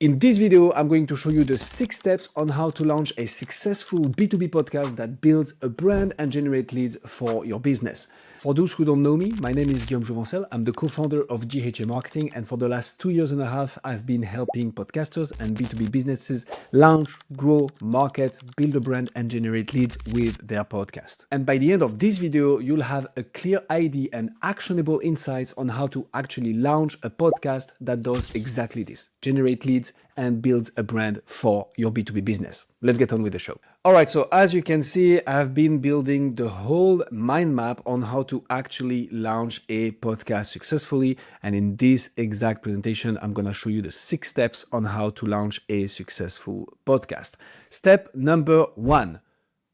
In this video, I'm going to show you the 6 steps on how to launch a successful B2B podcast that builds a brand and generates leads for your business. For those who don't know me, my name is Guillaume Jouvencel. I'm the co-founder of GHA Marketing, and for the last 2 years and a half, I've been helping podcasters and B2B businesses launch, grow, market, build a brand, and generate leads with their podcast. And by the end of this video, you'll have a clear idea and actionable insights on how to actually launch a podcast that does exactly this: generate leads and builds a brand for your B2B business. Let's get on with the show. All right, so as you can see, I've been building the whole mind map on how to actually launch a podcast successfully. And in this exact presentation, I'm going to show you the 6 steps on how to launch a successful podcast. Step number 1,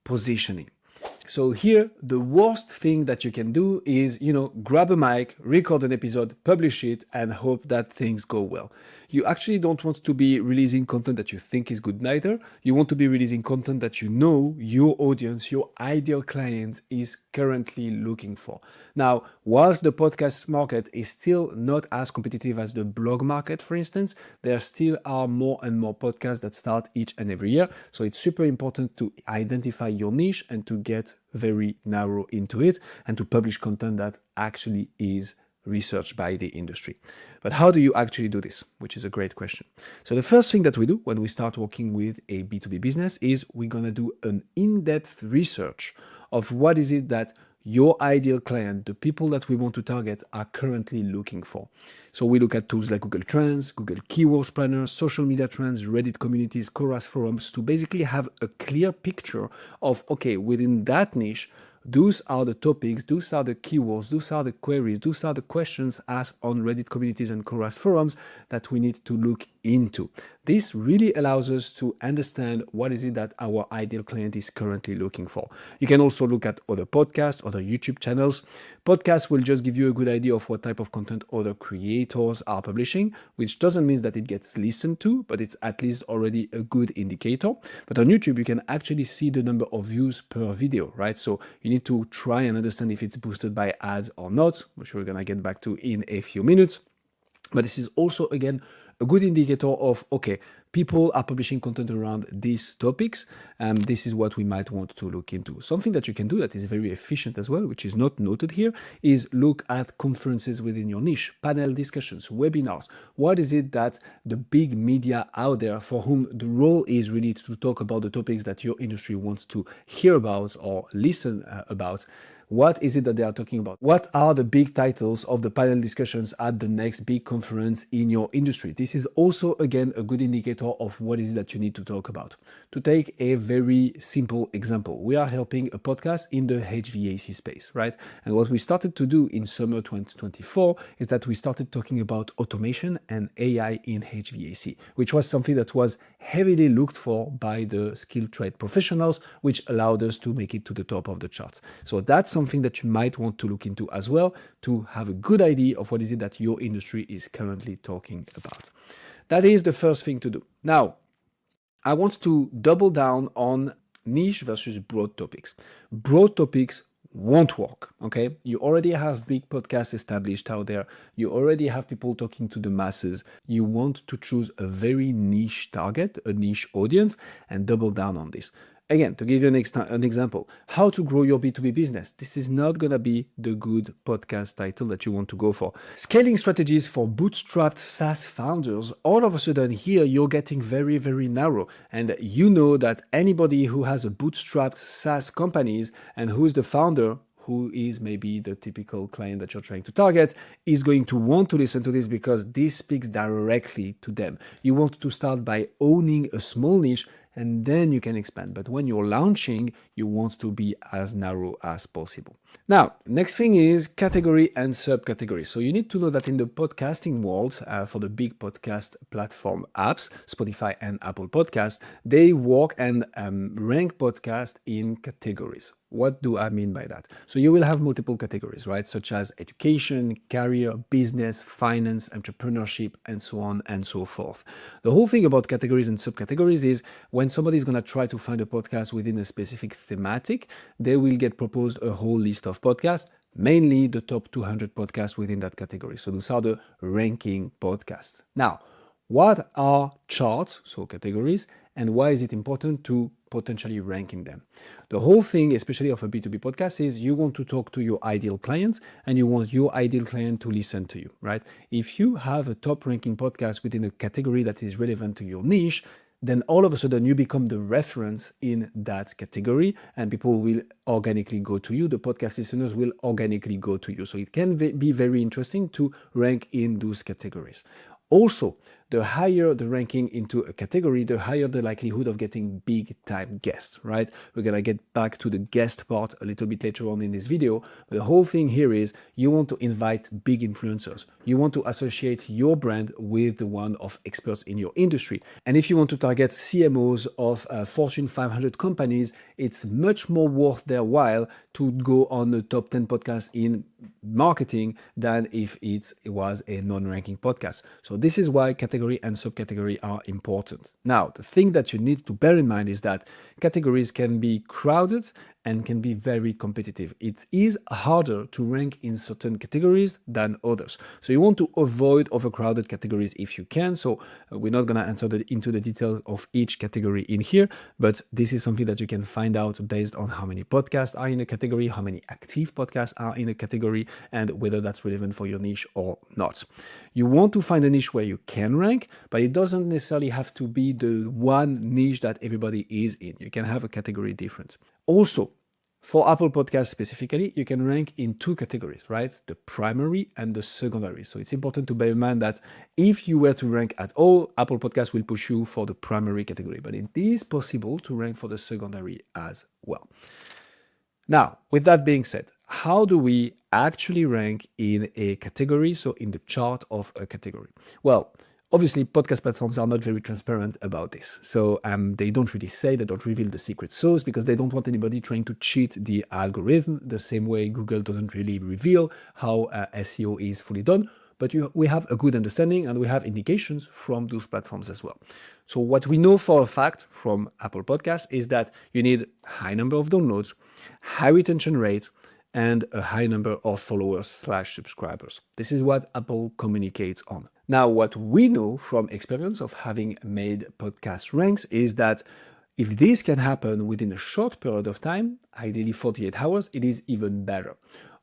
positioning. So here, the worst thing that you can do is, grab a mic, record an episode, publish it, and hope that things go well. You actually don't want to be releasing content that you think is good neither. You want to be releasing content that you know your audience, your ideal client is currently looking for. Now, whilst the podcast market is still not as competitive as the blog market, for instance, there still are more and more podcasts that start each and every year. So it's super important to identify your niche and to get very narrow into it and to publish content that actually is researched by the industry. But how do you actually do this? Which is a great question. So the first thing that we do when we start working with a B2B business is we're going to do an in-depth research of what is it that your ideal client, the people that we want to target, are currently looking for. So we look at tools like Google Trends, Google Keywords Planner, social media trends, Reddit communities, Quora forums, to basically have a clear picture of, okay, within that niche, those are the topics, those are the keywords, those are the queries, those are the questions asked on Reddit communities and Quora forums that we need to look into. This really allows us to understand what is it that our ideal client is currently looking for. You can also look at other podcasts, other YouTube channels. Podcasts will just give you a good idea of what type of content other creators are publishing, which doesn't mean that it gets listened to, but it's at least already a good indicator. But on YouTube, you can actually see the number of views per video, right? So you need to try and understand if it's boosted by ads or not, which we're going to get back to in a few minutes. But this is also, again, a good indicator of, okay, people are publishing content around these topics, and this is what we might want to look into. Something that you can do that is very efficient as well, which is not noted here, is look at conferences within your niche, panel discussions, webinars. What is it that the big media out there, for whom the role is really to talk about the topics that your industry wants to hear about or listen about, what is it that they are talking about? What are the big titles of the panel discussions at the next big conference in your industry? This is also, again, a good indicator of what is it that you need to talk about. To take a very simple example, we are helping a podcast in the HVAC space, right? And what we started to do in summer 2024 is that we started talking about automation and AI in HVAC, which was something that was heavily looked for by the skilled trade professionals, which allowed us to make it to the top of the charts. So that's something that you might want to look into as well, to have a good idea of what is it that your industry is currently talking about. That is the first thing to do. Now, I want to double down on niche versus broad topics. Broad topics won't work, okay? You already have big podcasts established out there. You already have people talking to the masses. You want to choose a very niche target, a niche audience, and double down on this. Again, to give you an example, how to grow your B2B business. This is not going to be the good podcast title that you want to go for. Scaling strategies for bootstrapped SaaS founders. All of a sudden here, you're getting very, very narrow. And you know that anybody who has a bootstrapped SaaS companies and who's the founder, who is maybe the typical client that you're trying to target, is going to want to listen to this because this speaks directly to them. You want to start by owning a small niche, and then you can expand. But when you're launching, you want to be as narrow as possible. Now, next thing is category and subcategory. So you need to know that in the podcasting world, for the big podcast platform apps, Spotify and Apple Podcasts, they work and rank podcasts in categories. What do I mean by that? So you will have multiple categories, right? Such as education, career, business, finance, entrepreneurship, and so on and so forth. The whole thing about categories and subcategories is when somebody is going to try to find a podcast within a specific thematic, they will get proposed a whole list of podcasts, mainly the top 200 podcasts within that category. So those are the ranking podcasts. Now, What are charts, so categories, and why is it important to potentially rank in them? The whole thing, especially of a B2B podcast, is you want to talk to your ideal clients and you want your ideal client to listen to you, right? If you have a top ranking podcast within a category that is relevant to your niche, then all of a sudden you become the reference in that category and people will organically go to you. The podcast listeners will organically go to you. So it can be very interesting to rank in those categories. Also, the higher the ranking into a category, the higher the likelihood of getting big time guests, right? We're going to get back to the guest part a little bit later on in this video. But the whole thing here is you want to invite big influencers. You want to associate your brand with the one of experts in your industry. And if you want to target CMOs of Fortune 500 companies, it's much more worth their while to go on the top 10 podcast in marketing than if it was a non-ranking podcast. So this is why category and subcategory are important. Now, the thing that you need to bear in mind is that categories can be crowded and can be very competitive. It is harder to rank in certain categories than others. So you want to avoid overcrowded categories if you can. So we're not going to enter into the details of each category in here, but this is something that you can find out based on how many podcasts are in a category, how many active podcasts are in a category, and whether that's relevant for your niche or not. You want to find a niche where you can rank, but it doesn't necessarily have to be the one niche that everybody is in. You can have a category different. Also, for Apple Podcasts specifically, you can rank in two categories, right? The primary and the secondary. So it's important to bear in mind that if you were to rank at all, Apple Podcasts will push you for the primary category, but it is possible to rank for the secondary as well. Now, with that being said, how do we actually rank in a category, so in the chart of a category? Well, obviously, podcast platforms are not very transparent about this. So they don't really say, they don't reveal the secret sauce because they don't want anybody trying to cheat the algorithm the same way Google doesn't really reveal how SEO is fully done. But we have a good understanding and we have indications from those platforms as well. So what we know for a fact from Apple Podcasts is that you need a high number of downloads, high retention rates, and a high number of followers/subscribers. This is what Apple communicates on. Now, what we know from experience of having made podcast ranks is that if this can happen within a short period of time, ideally 48 hours, it is even better.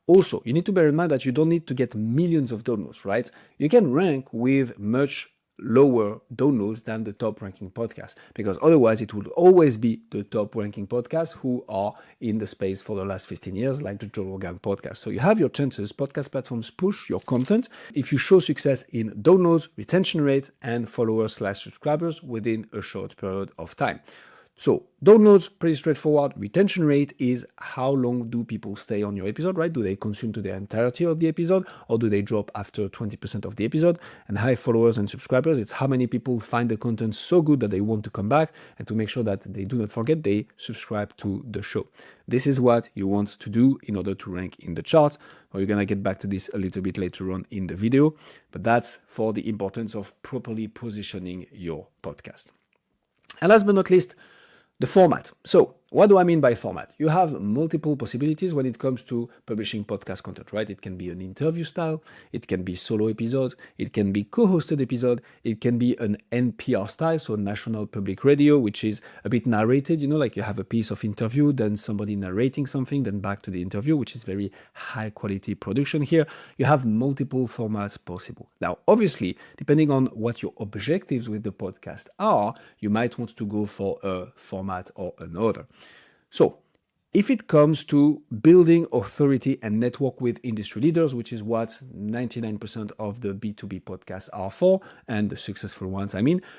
Also, you need to bear in mind that you don't need to get millions of downloads, right? You can rank with much lower downloads than the top ranking podcast, because otherwise it would always be the top ranking podcasts who are in the space for the last 15 years, like the Joe Rogan podcast. So you have your chances. Podcast platforms push your content if you show success in downloads, retention rate, and followers/subscribers within a short period of time. So downloads, pretty straightforward. Retention rate is how long do people stay on your episode, right? Do they consume to the entirety of the episode or do they drop after 20% of the episode? And high followers and subscribers, it's how many people find the content so good that they want to come back, and to make sure that they do not forget, they subscribe to the show. This is what you want to do in order to rank in the charts. We're going to get back to this a little bit later on in the video, but that's for the importance of properly positioning your podcast. And last but not least, the format. So what do I mean by format? You have multiple possibilities when it comes to publishing podcast content, right? It can be an interview style, it can be solo episodes, it can be co-hosted episode, it can be an NPR style, so National Public Radio, which is a bit narrated, like you have a piece of interview, then somebody narrating something, then back to the interview, which is very high quality production here. You have multiple formats possible. Now, obviously, depending on what your objectives with the podcast are, you might want to go for a format or another. So, if it comes to building authority and network with industry leaders, which is what 99% of the B2B podcasts are for, and the successful ones,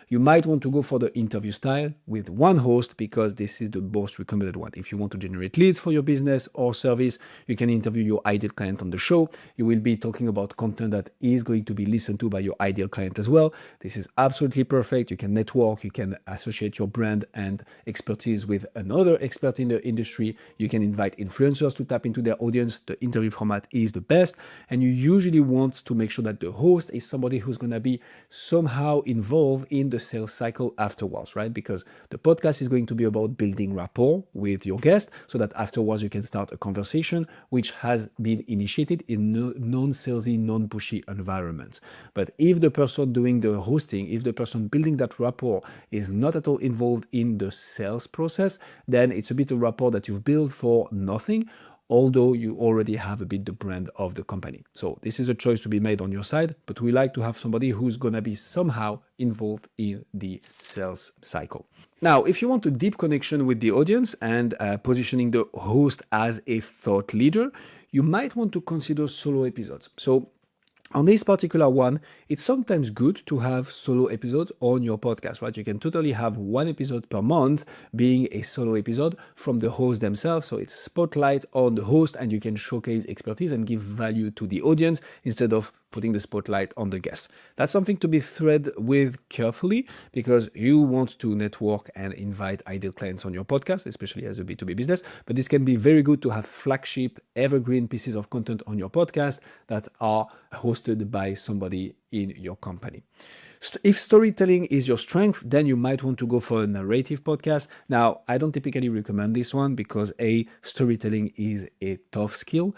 you might want to go for the interview style with one host because this is the most recommended one. If you want to generate leads for your business or service, you can interview your ideal client on the show. You will be talking about content that is going to be listened to by your ideal client as well. This is absolutely perfect. You can network, you can associate your brand and expertise with another expert in the industry, You can invite influencers to tap into their audience. The interview format is the best. And you usually want to make sure that the host is somebody who's going to be somehow involved in the sales cycle afterwards, right? Because the podcast is going to be about building rapport with your guest so that afterwards you can start a conversation which has been initiated in non-salesy, non-pushy environment. But if the person doing the hosting, if the person building that rapport is not at all involved in the sales process, then it's a bit of rapport that you've built for nothing, although you already have a bit the brand of the company. So this is a choice to be made on your side, but we like to have somebody who's going to be somehow involved in the sales cycle. Now, if you want a deep connection with the audience and positioning the host as a thought leader, you might want to consider solo episodes. So on this particular one, it's sometimes good to have solo episodes on your podcast, right? You can totally have one episode per month being a solo episode from the host themselves. So it's spotlight on the host and you can showcase expertise and give value to the audience instead of putting the spotlight on the guest. That's something to be thread with carefully because you want to network and invite ideal clients on your podcast, especially as a B2B business. But this can be very good to have flagship evergreen pieces of content on your podcast that are hosted by somebody in your company. If storytelling is your strength, then you might want to go for a narrative podcast. Now, I don't typically recommend this one because storytelling is a tough skill.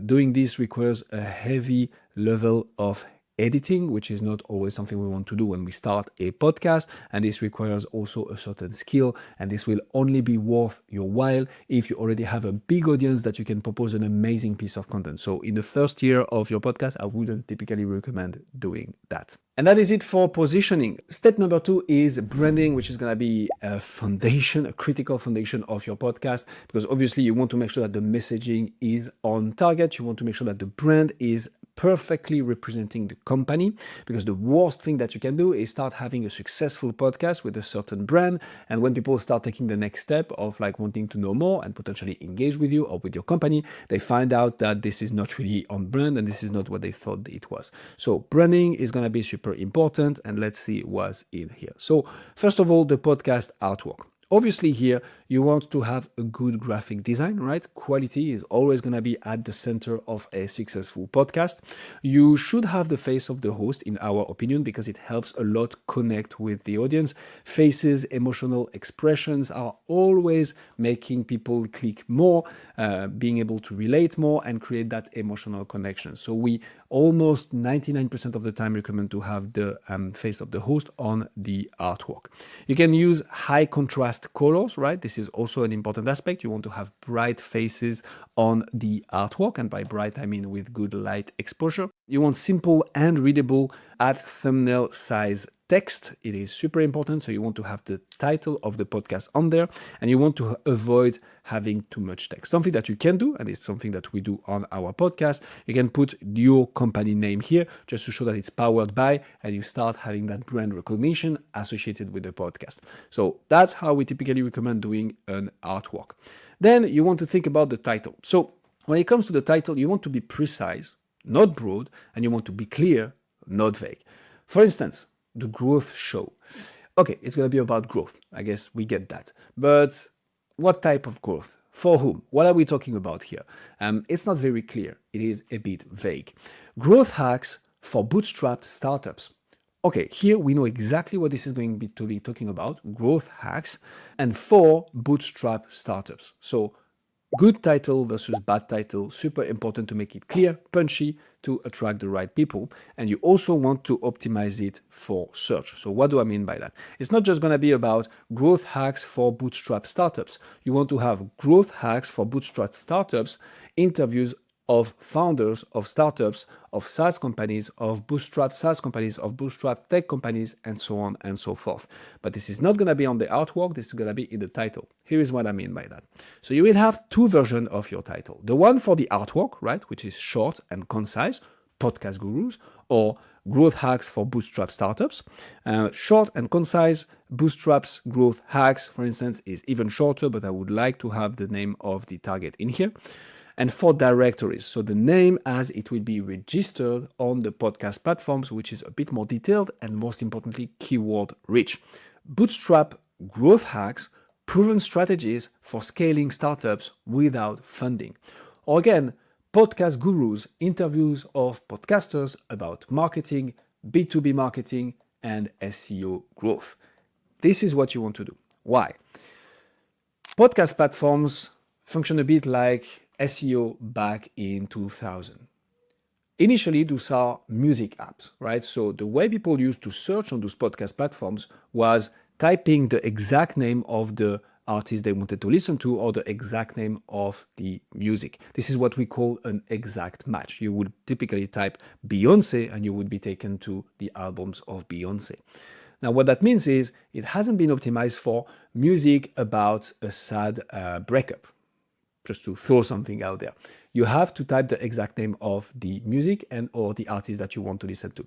Doing this requires a heavy level of editing, which is not always something we want to do when we start a podcast. And this requires also a certain skill. And this will only be worth your while if you already have a big audience that you can propose an amazing piece of content. So in the first year of your podcast, I wouldn't typically recommend doing that. And that is it for positioning. Step number 2 is branding, which is going to be a foundation, a critical foundation of your podcast, because obviously you want to make sure that the messaging is on target. You want to make sure that the brand is perfectly representing the company, because the worst thing that you can do is start having a successful podcast with a certain brand, and when people start taking the next step of like wanting to know more and potentially engage with you or with your company, they find out that this is not really on brand and this is not what they thought it was. So branding is going to be super important, and let's see what's in here. So first of all, the podcast artwork. Obviously here, you want to have a good graphic design, right? Quality is always going to be at the center of a successful podcast. You should have the face of the host, in our opinion, because it helps a lot connect with the audience. Faces, emotional expressions are always making people click more, being able to relate more and create that emotional connection. So we almost 99% of the time recommend to have the face of the host on the artwork. You can use high contrast colors, right? This is also an important aspect. You want to have bright faces on the artwork, and by bright I mean with good light exposure. You want simple and readable at thumbnail size text. It is super important. So you want to have the title of the podcast on there, and you want to avoid having too much text. Something that you can do, and it's something that we do on our podcast, you can put your company name here just to show that it's powered by, and you start having that brand recognition associated with the podcast. So that's how we typically recommend doing an artwork. Then you want to think about the title. So when it comes to the title, you want to be precise, not broad, and you want to be clear, not vague. For instance, the growth show. Okay, it's going to be about growth. I guess we get that. But what type of growth? For whom? What are we talking about here? It's not very clear. It is a bit vague. Growth hacks for bootstrapped startups. Okay, here we know exactly what this is going to be talking about, growth hacks, and for bootstrap startups. So good title versus bad title, super important to make it clear, punchy, to attract the right people. And you also want to optimize it for search. So what do I mean by that? It's not just going to be about growth hacks for bootstrap startups. You want to have growth hacks for bootstrap startups, interviews of founders of startups, of SaaS companies, of bootstrap SaaS companies, of bootstrap tech companies, and so on and so forth. But this is not going to be on the artwork. This is going to be in the title. Here is what I mean by that. So you will have two versions of your title. The one for the artwork, right, which is short and concise, podcast gurus, or growth hacks for bootstrap startups. Short and concise, bootstraps growth hacks, for instance, is even shorter, but I would like to have the name of the target in here. And for directories, so the name as it will be registered on the podcast platforms, which is a bit more detailed and most importantly, keyword rich. Bootstrap growth hacks proven strategies for scaling startups without funding. Or again, podcast gurus, interviews of podcasters about marketing, B2B marketing, and SEO growth. This is what you want to do. Why? Podcast platforms function a bit like SEO back in 2000. Initially, those are music apps, right? So the way people used to search on those podcast platforms was typing the exact name of the artist they wanted to listen to or the exact name of the music. This is what we call an exact match. You would typically type Beyoncé and you would be taken to the albums of Beyoncé. Now, what that means is it hasn't been optimized for music about a sad breakup, just to throw something out there. You have to type the exact name of the music and or the artist that you want to listen to.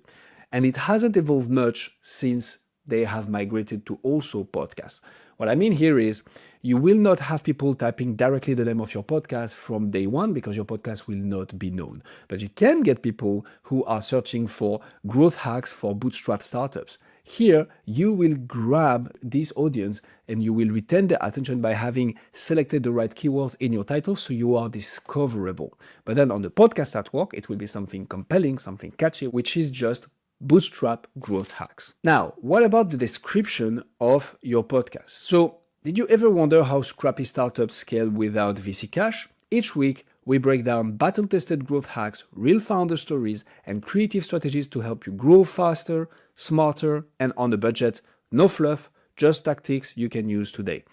And it hasn't evolved much since they have migrated to also podcasts. What I mean here is you will not have people typing directly the name of your podcast from day one because your podcast will not be known. But you can get people who are searching for growth hacks for bootstrap startups. Here, you will grab this audience and you will retain their attention by having selected the right keywords in your title so you are discoverable. But then on the podcast at work, it will be something compelling, something catchy, which is just bootstrap growth hacks. Now, what about the description of your podcast? So, did you ever wonder how scrappy startups scale without VC cash? Each week, we break down battle-tested growth hacks, real founder stories, and creative strategies to help you grow faster, smarter, and on a budget. No fluff, just tactics you can use today.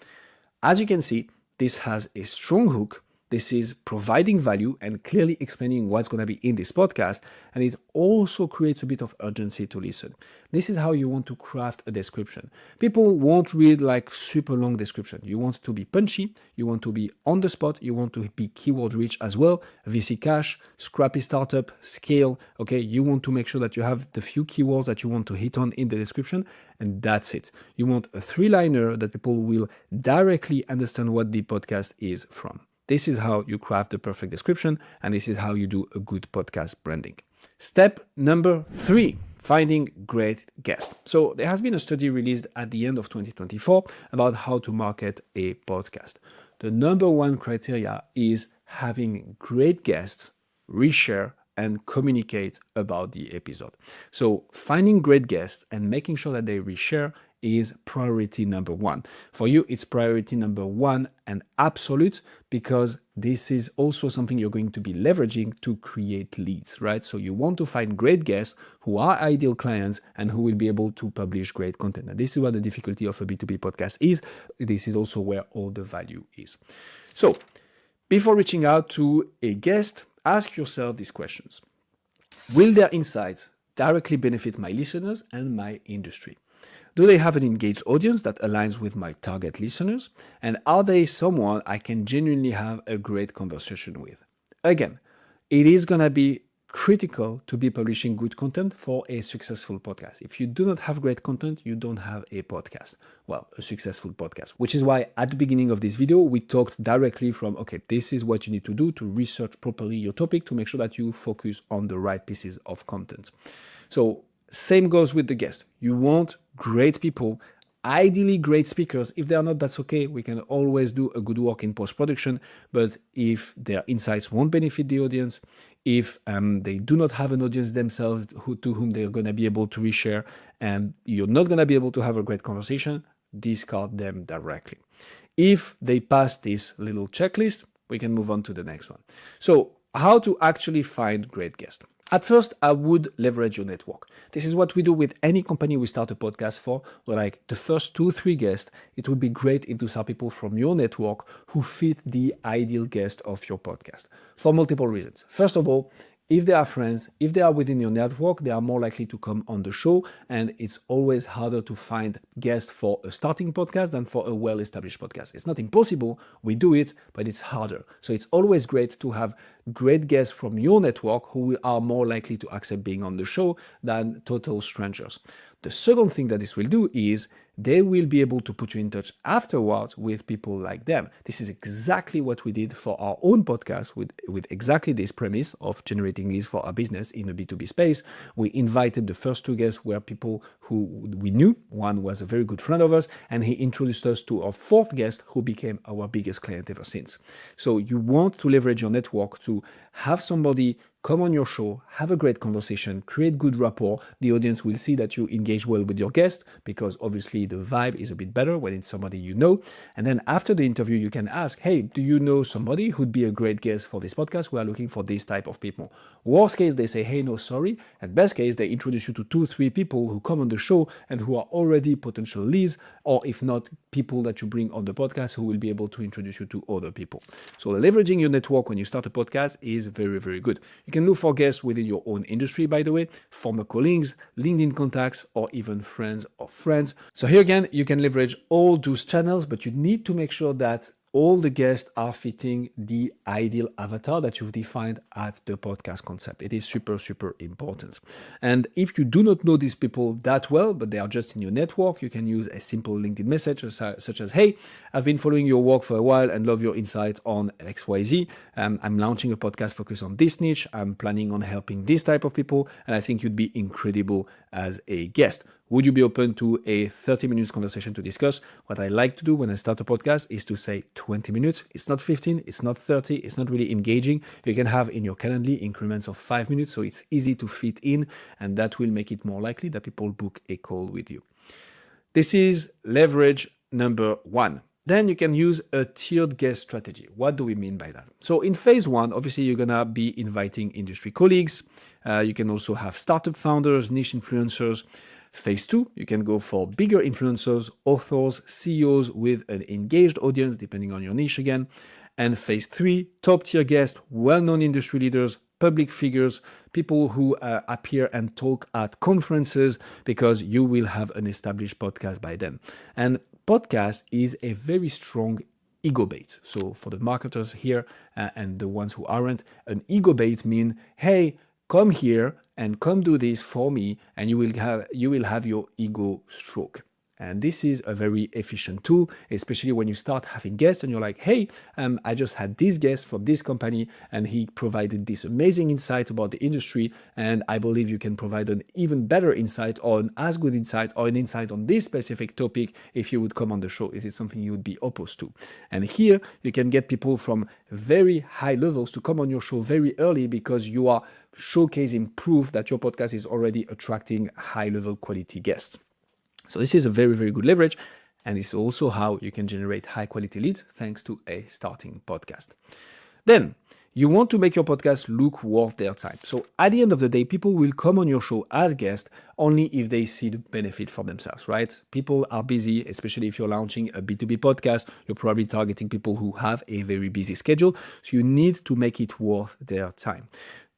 As you can see, this has a strong hook. This is providing value and clearly explaining what's going to be in this podcast, and it also creates a bit of urgency to listen. This is how you want to craft a description. People won't read like super long description. You want to be punchy, you want to be on the spot, you want to be keyword rich as well. VC cash, scrappy startup, scale. Okay, you want to make sure that you have the few keywords that you want to hit on in the description, and that's it. You want a 3-liner that people will directly understand what the podcast is from. This is how you craft the perfect description, and this is how you do a good podcast branding. Step number 3, finding great guests. So there has been a study released at the end of 2024 about how to market a podcast. The number 1 criteria is having great guests, reshare, and communicate about the episode. So finding great guests and making sure that they reshare is priority number 1. For you, it's priority number 1 and absolute, because this is also something you're going to be leveraging to create leads, right? So you want to find great guests who are ideal clients and who will be able to publish great content. And this is what the difficulty of a B2B podcast is. This is also where all the value is. So before reaching out to a guest, ask yourself these questions. Will their insights directly benefit my listeners and my industry? Do they have an engaged audience that aligns with my target listeners? And are they someone I can genuinely have a great conversation with? Again, it is going to be critical to be publishing good content for a successful podcast. If you do not have great content, you don't have a podcast. Well, a successful podcast, which is why at the beginning of this video, we talked directly from, okay, this is what you need to do to research properly your topic to make sure that you focus on the right pieces of content. So same goes with the guest. You want great people, ideally great speakers. If they are not, that's okay. We can always do a good work in post-production. But if their insights won't benefit the audience, if they do not have an audience themselves to whom they're going to be able to reshare, and you're not going to be able to have a great conversation, discard them directly. If they pass this little checklist, we can move on to the next one. So how to actually find great guests? At first, I would leverage your network. This is what we do with any company we start a podcast for. We're like the first 2-3 guests. It would be great if those are people from your network who fit the ideal guest of your podcast for multiple reasons. First of all, if they are friends, if they are within your network, they are more likely to come on the show, and it's always harder to find guests for a starting podcast than for a well-established podcast. It's not impossible, we do it, but it's harder. So it's always great to have great guests from your network who are more likely to accept being on the show than total strangers. The second thing that this will do is they will be able to put you in touch afterwards with people like them. This is exactly what we did for our own podcast with exactly this premise of generating leads for our business in the B2B space. We invited the first two guests were people who we knew. One was a very good friend of us, and he introduced us to our fourth guest who became our biggest client ever since. So you want to leverage your network to have somebody come on your show, have a great conversation, create good rapport. The audience will see that you engage well with your guest because obviously the vibe is a bit better when it's somebody you know. And then after the interview, you can ask, hey, do you know somebody who'd be a great guest for this podcast? We are looking for this type of people. Worst case, they say, hey, no, sorry. And best case, they introduce you to 2-3 people who come on the show and who are already potential leads, or if not, people that you bring on the podcast who will be able to introduce you to other people. So leveraging your network when you start a podcast is very, very good. You can look for guests within your own industry, by the way, former colleagues, LinkedIn contacts, or even friends of friends. So here again, you can leverage all those channels, but you need to make sure that all the guests are fitting the ideal avatar that you've defined at the podcast concept. It is super, super important. And if you do not know these people that well, but they are just in your network, you can use a simple LinkedIn message such as, hey, I've been following your work for a while and love your insight on XYZ. I'm launching a podcast focused on this niche. I'm planning on helping this type of people, and I think you'd be incredible as a guest. Would you be open to a 30 minutes conversation to discuss? What I like to do when I start a podcast is to say 20 minutes. It's not 15, it's not 30, it's not really engaging. You can have in your Calendly increments of 5 minutes, so it's easy to fit in, and that will make it more likely that people book a call with you. This is leverage number 1. Then you can use a tiered guest strategy. What do we mean by that? So in phase 1, obviously you're gonna be inviting industry colleagues. You can also have startup founders, niche influencers. Phase 2, you can go for bigger influencers, authors, CEOs with an engaged audience, depending on your niche again. And phase 3, top tier guests, well-known industry leaders, public figures, people who appear and talk at conferences because you will have an established podcast by then. And podcast is a very strong ego bait. So for the marketers here and the ones who aren't, an ego bait means, hey, come here and come do this for me, and you will have your ego stroke. And this is a very efficient tool, especially when you start having guests and you're like, hey, I just had this guest from this company and he provided this amazing insight about the industry, and I believe you can provide an even better insight or an as good insight or an insight on this specific topic if you would come on the show. Is it something you would be opposed to? And here you can get people from very high levels to come on your show very early because you are showcasing proof that your podcast is already attracting high-level quality guests. So this is a very, very good leverage, and it's also how you can generate high-quality leads thanks to a starting podcast. Then, you want to make your podcast look worth their time. So at the end of the day, people will come on your show as guests only if they see the benefit for themselves, right? People are busy, especially if you're launching a B2B podcast. You're probably targeting people who have a very busy schedule, so you need to make it worth their time.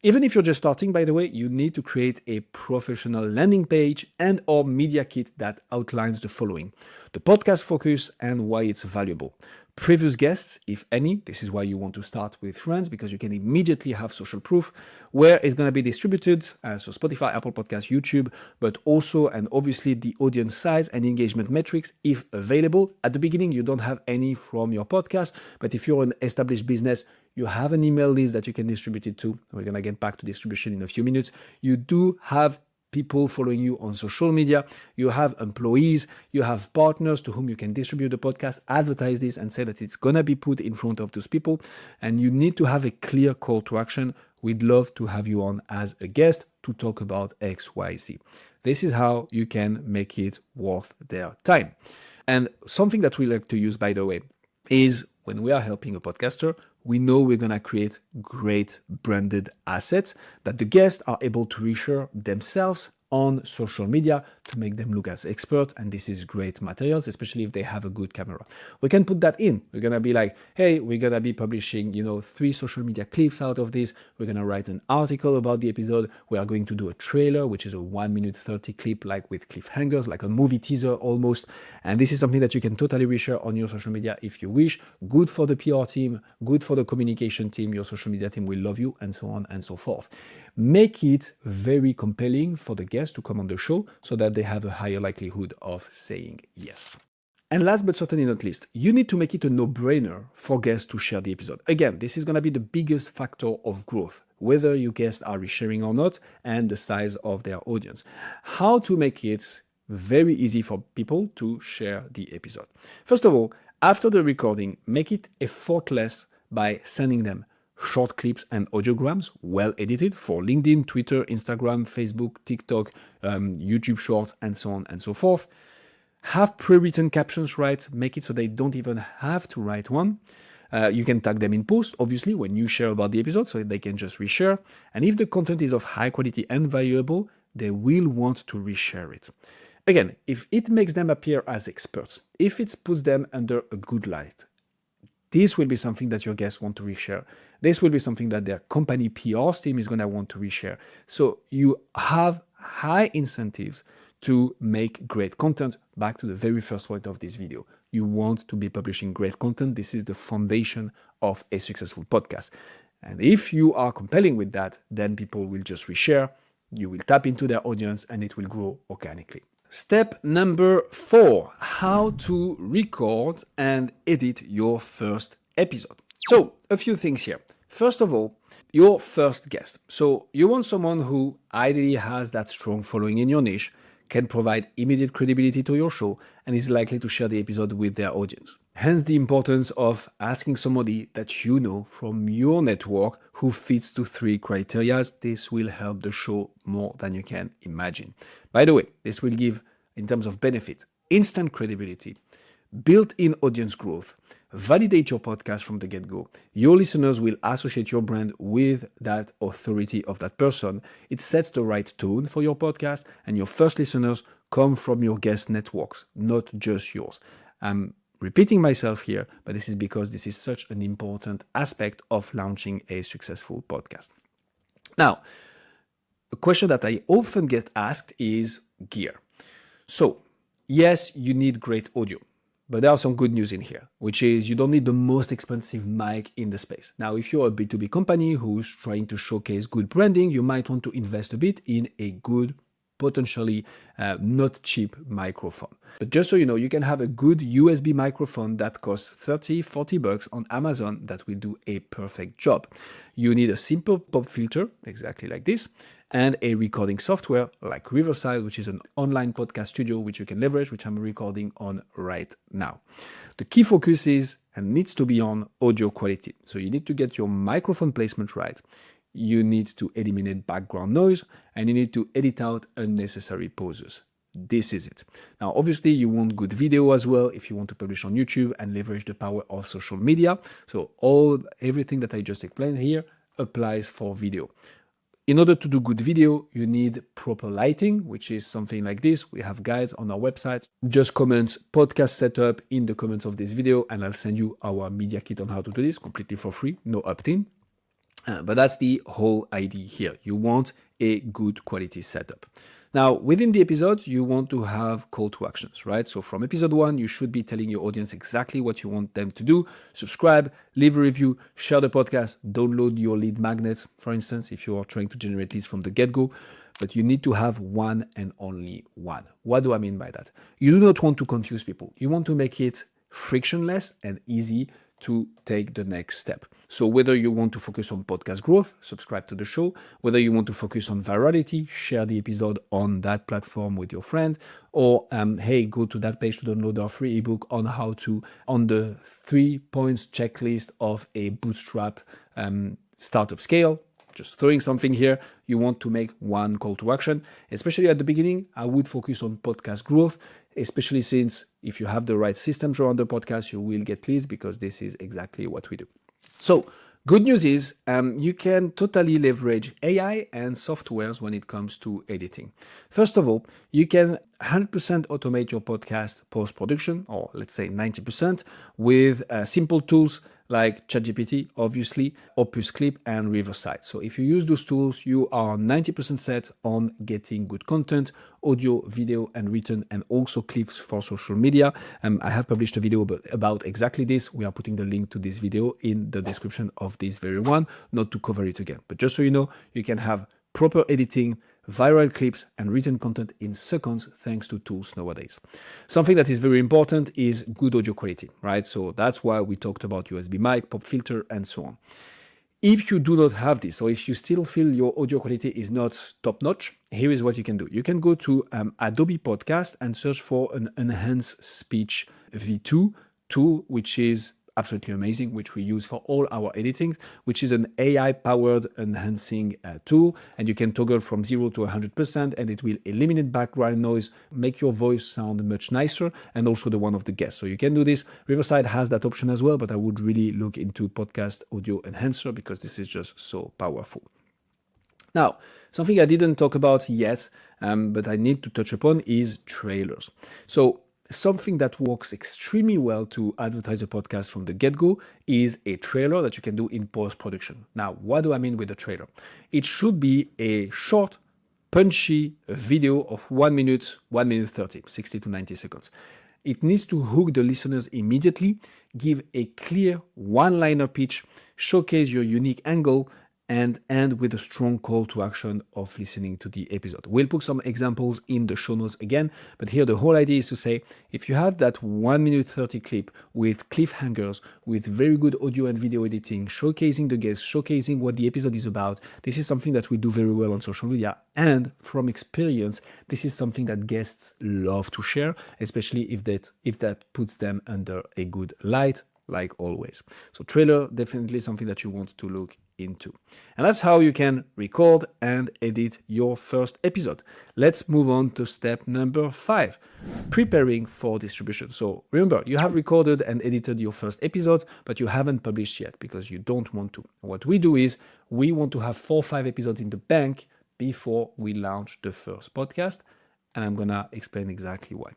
Even if you're just starting, by the way, you need to create a professional landing page and or media kit that outlines the following: the podcast focus and why it's valuable. Previous guests, if any, this is why you want to start with friends, because you can immediately have social proof, where it's going to be distributed, so Spotify, Apple Podcasts, YouTube, but also and obviously the audience size and engagement metrics, if available. At the beginning, you don't have any from your podcast, but if you're an established business, you have an email list that you can distribute it to. We're going to get back to distribution in a few minutes. You do have people following you on social media, you have employees, you have partners to whom you can distribute the podcast, advertise this and say that it's gonna be put in front of those people, and you need to have a clear call to action. We'd love to have you on as a guest to talk about XYZ. This is how you can make it worth their time. And something that we like to use, by the way, is when we are helping a podcaster, we know we're going to create great branded assets that the guests are able to reshare themselves on social media to make them look as experts, and this is great materials, especially if they have a good camera. We can put that in. We're gonna be like, hey, we're gonna be publishing 3 social media clips out of this. We're gonna write an article about the episode. We are going to do a trailer, which is a 1 minute 30 clip, like with cliffhangers, like a movie teaser almost. And this is something that you can totally reshare on your social media if you wish. Good for the PR team, good for the communication team, your social media team will love you, and so on and so forth. Make it very compelling for the guests to come on the show so that they have a higher likelihood of saying yes. And last but certainly not least, you need to make it a no-brainer for guests to share the episode. Again, this is going to be the biggest factor of growth, whether your guests are resharing or not, and the size of their audience. How to make it very easy for people to share the episode. First of all, after the recording, make it effortless by sending them short clips and audiograms, well edited for LinkedIn, Twitter, Instagram, Facebook, TikTok, YouTube Shorts, and so on and so forth. Have pre-written captions, right? Make it so they don't even have to write one. You can tag them in post, obviously, when you share about the episode, so they can just reshare. And if the content is of high quality and valuable, they will want to reshare it. Again, if it makes them appear as experts, if it puts them under a good light, this will be something that your guests want to reshare. This will be something that their company PR team is going to want to reshare. So you have high incentives to make great content. Back to the very first point of this video. You want to be publishing great content. This is the foundation of a successful podcast. And if you are compelling with that, then people will just reshare. You will tap into their audience and it will grow organically. Step number 4, how to record and edit your first episode. So a few things here. First of all, your first guest. So you want someone who ideally has that strong following in your niche, can provide immediate credibility to your show, and is likely to share the episode with their audience. Hence the importance of asking somebody that you know from your network who fits to 3 criteria. This will help the show more than you can imagine. By the way, this will give, in terms of benefit, instant credibility, built-in audience growth, validate your podcast from the get-go. Your listeners will associate your brand with that authority of that person. It sets the right tone for your podcast, and your first listeners come from your guest networks, not just yours. I'm repeating myself here, but this is because this is such an important aspect of launching a successful podcast. Now, a question that I often get asked is gear. So, yes, you need great audio. But there are some good news in here, which is you don't need the most expensive mic in the space. Now, if you're a B2B company who's trying to showcase good branding, you might want to invest a bit in a good, potentially not cheap microphone. But just so you know, you can have a good USB microphone that costs $30-40 on Amazon that will do a perfect job. You need a simple pop filter, exactly like this, and a recording software like Riverside, which is an online podcast studio which you can leverage, which I'm recording on right now. The key focus is and needs to be on audio quality. So you need to get your microphone placement right. You need to eliminate background noise, and you need to edit out unnecessary pauses. This is it. Now, obviously, you want good video as well if you want to publish on YouTube and leverage the power of social media. So everything that I just explained here applies for video. In order to do good video, you need proper lighting, which is something like this. We have guides on our website. Just comment podcast setup in the comments of this video, and I'll send you our media kit on how to do this completely for free, no opt-in. But that's the whole idea here. You want a good quality setup. Now, within the episode, you want to have call to actions, right? So from episode 1, you should be telling your audience exactly what you want them to do. Subscribe, leave a review, share the podcast, download your lead magnet, for instance, if you are trying to generate leads from the get-go. But you need to have one and only one. What do I mean by that? You do not want to confuse people. You want to make it frictionless and easy to take the next step. So whether you want to focus on podcast growth, subscribe to the show. Whether you want to focus on virality, share the episode on that platform with your friend. Or, hey, go to that page to download our free ebook on how to, on the 3 points checklist of a bootstrap startup scale. Just throwing something here, you want to make one call to action. Especially at the beginning, I would focus on podcast growth, especially since if you have the right systems around the podcast, you will get leads because this is exactly what we do. So good news is you can totally leverage AI and softwares when it comes to editing. First of all, you can 100% automate your podcast post-production, or let's say 90%, with simple tools like ChatGPT, obviously, Opus Clip, and Riverside. So if you use those tools, you are 90% set on getting good content, audio, video, and written, and also clips for social media. I have published a video about exactly this. We are putting the link to this video in the description of this very one, not to cover it again. But just so you know, you can have proper editing, viral clips, and written content in seconds thanks to tools nowadays. Something that is very important is good audio quality, right? So that's why we talked about USB mic, pop filter, and so on. If you do not have this, or if you still feel your audio quality is not top-notch, here is what you can do. You can go to Adobe Podcast and search for an Enhanced Speech V2 tool, which is absolutely amazing, which we use for all our editing, which is an AI-powered enhancing tool, and you can toggle from 0 to 100%, and it will eliminate background noise, make your voice sound much nicer, and also the one of the guests. So you can do this. Riverside has that option as well, but I would really look into Podcast Audio Enhancer because this is just so powerful. Now, something I didn't talk about yet, but I need to touch upon is trailers. So something that works extremely well to advertise a podcast from the get-go is a trailer that you can do in post-production. Now, what do I mean with a trailer? It should be a short, punchy video of 1 minute, 1 minute 30, 60 to 90 seconds. It needs to hook the listeners immediately, give a clear one-liner pitch, showcase your unique angle, and end with a strong call to action of listening to the episode. We'll put some examples in the show notes again, but here the whole idea is to say, if you have that 1 minute 30 clip with cliffhangers, with very good audio and video editing, showcasing the guests, showcasing what the episode is about, this is something that we do very well on social media. And from experience, this is something that guests love to share, especially if that puts them under a good light, like always. So trailer, definitely something that you want to look into. And that's how you can record and edit your first episode. Let's move on to step number 5, preparing for distribution. So remember, you have recorded and edited your first episode, but you haven't published yet because you don't want to. What we do is we want to have 4 or 5 episodes in the bank before we launch the first podcast. And I'm gonna explain exactly why.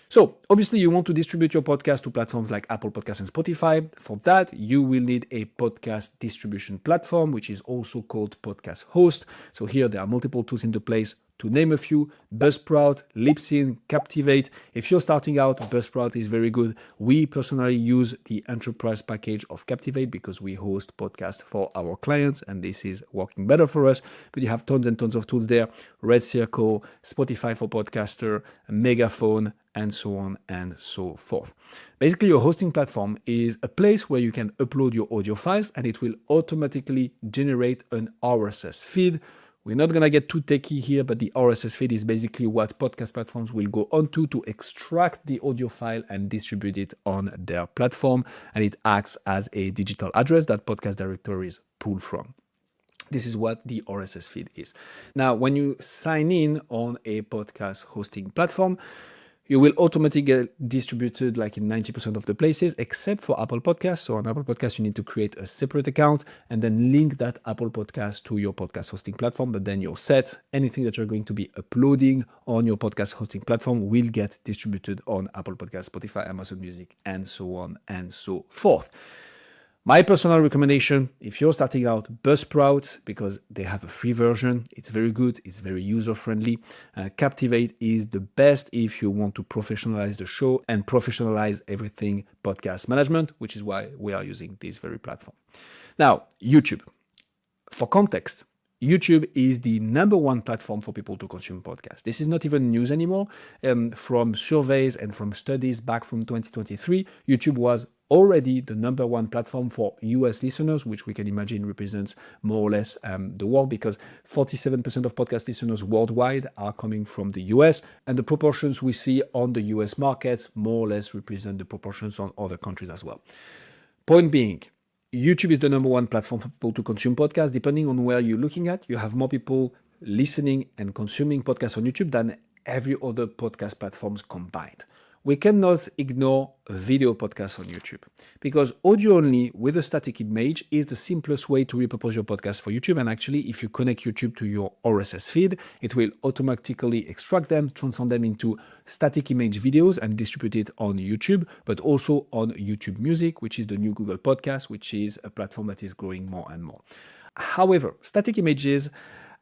So obviously you want to distribute your podcast to platforms like Apple Podcasts and Spotify. For that, you will need a podcast distribution platform, which is also called Podcast Host. So here there are multiple tools in the place. To name a few, Buzzsprout, Libsyn, Captivate. If you're starting out, Buzzsprout is very good. We personally use the enterprise package of Captivate because we host podcasts for our clients and this is working better for us. But you have tons and tons of tools there. Red Circle, Spotify for Podcaster, Megaphone, and so on and so forth. Basically, your hosting platform is a place where you can upload your audio files and it will automatically generate an RSS feed. We're not going to get too techy here, but the RSS feed is basically what podcast platforms will go onto to extract the audio file and distribute it on their platform. And it acts as a digital address that podcast directories pull from. This is what the RSS feed is. Now, when you sign in on a podcast hosting platform, you will automatically get distributed like in 90% of the places, except for Apple Podcasts. So on Apple Podcasts, you need to create a separate account and then link that Apple Podcast to your podcast hosting platform. But then you're set. Anything that you're going to be uploading on your podcast hosting platform will get distributed on Apple Podcasts, Spotify, Amazon Music, and so on and so forth. My personal recommendation, if you're starting out, Buzzsprout, because they have a free version. It's very good. It's very user-friendly. Captivate is the best if you want to professionalize the show and professionalize everything podcast management, which is why we are using this very platform. Now, YouTube. For context, YouTube is the number one platform for people to consume podcasts. This is not even news anymore. From surveys and from studies back from 2023, YouTube was already the number one platform for US listeners, which we can imagine represents more or less the world, because 47% of podcast listeners worldwide are coming from the US, and the proportions we see on the US market more or less represent the proportions on other countries as well. Point being, YouTube is the number one platform for people to consume podcasts. Depending on where you're looking at, you have more people listening and consuming podcasts on YouTube than every other podcast platforms combined. We cannot ignore video podcasts on YouTube because audio only with a static image is the simplest way to repurpose your podcast for YouTube. And actually, if you connect YouTube to your RSS feed, it will automatically extract them, transform them into static image videos and distribute it on YouTube, but also on YouTube Music, which is the new Google Podcast, which is a platform that is growing more and more. However, static images